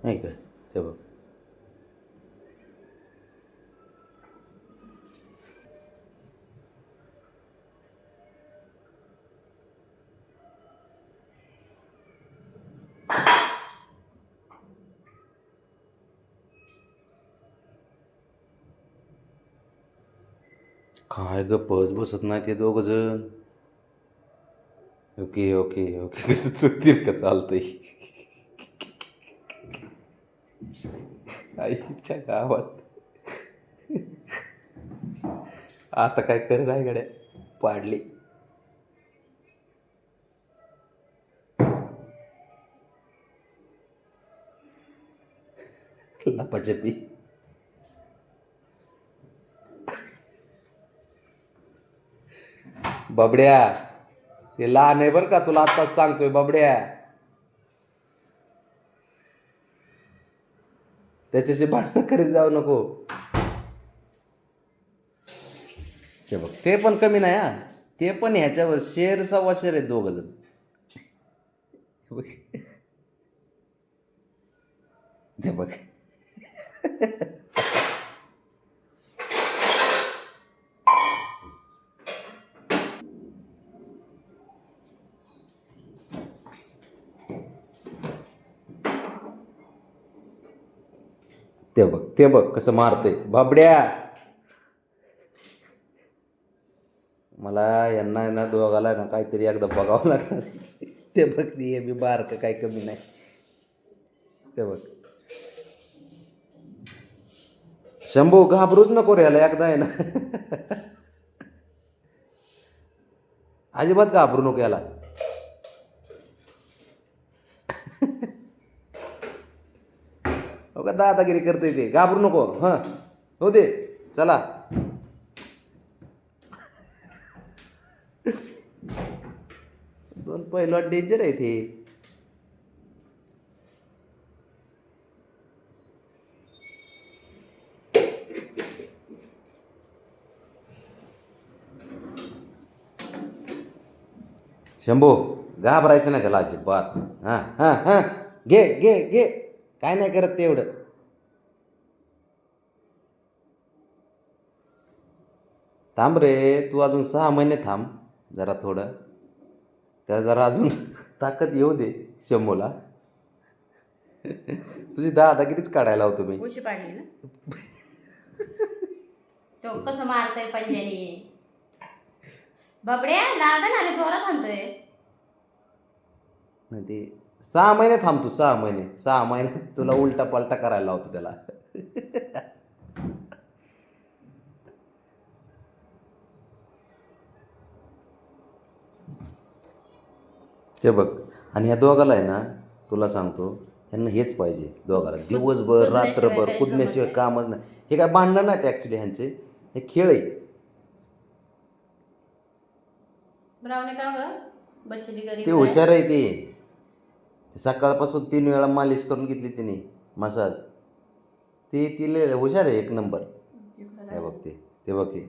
नाही का? ते बघ. काय गप्पच बसत नाही ते दोघ जण. Okay okay okay. कसं चुकतील का चालतंय. आईच्या गावात आता काय कर नाही गड्या पाडली. लपाछपी. बबड्या ते लहान आहे बरं का, तुला आत्ताच सांगतोय बबड्या. त्याच्याशी भांडणं करीत जाऊ नको. ते बघ ते पण कमी नाही हा. ते पण ह्याच्यावर शेर सव्वा शेर आहेत दोघ जण. ते बघ. ते बघ ते बघ कसं मारतंय बाबड्या. मला यांना ना दोघाला ना काहीतरी एकदा बघावं लागणार. ते बघ ती मी बारकं काही कमी नाही. ते बघ. शंभू घाबरूच नको रे याला, एकदा आहे ना. अजिबात घाबरू नको याला. हो का दादागिरी करतोय ते, घाबरू नको. हां हो दे चला. दोन पहिलवान डेंजर आहे ते. शंभू घाबरायचं नाही त्याला अजिबात. हां हां हां घे घे घे. काय नाही करत ते एवढं. थांब रे तू अजून 6 महिने थांब जरा थोडं. त्याला जरा अजून ताकद येऊ दे शंभूला. तुझी दादागिरीच काढायला लावतो मी. उशी पाडली ना. तो कसं मारताय पंजानी. बबड्या लागा ना रे, जोरात आणतोय. नाही ते 6 महिने थांब तू. 6 महिने 6 महिन्यात तुला उलटा पलटा करायला लावतो त्याला. ते बघ. आणि ह्या दोघाला आहे ना तुला सांगतो, ह्यांना हेच पाहिजे दोघाला. दिवसभर रात्रभर कुदण्याशिवाय कामच नाही. हे काय भांडणं नाहीत ॲक्च्युली ह्यांचे, हे खेळ आहे. ब्रावणे का ग बच्ची घरी ते हुशार आहे ते. सकाळपासून 3 वेळा मालिश करून घेतली तिने मसाज. ते तिले हुशार आहे एक नंबर. हे बघ ते बघ हे.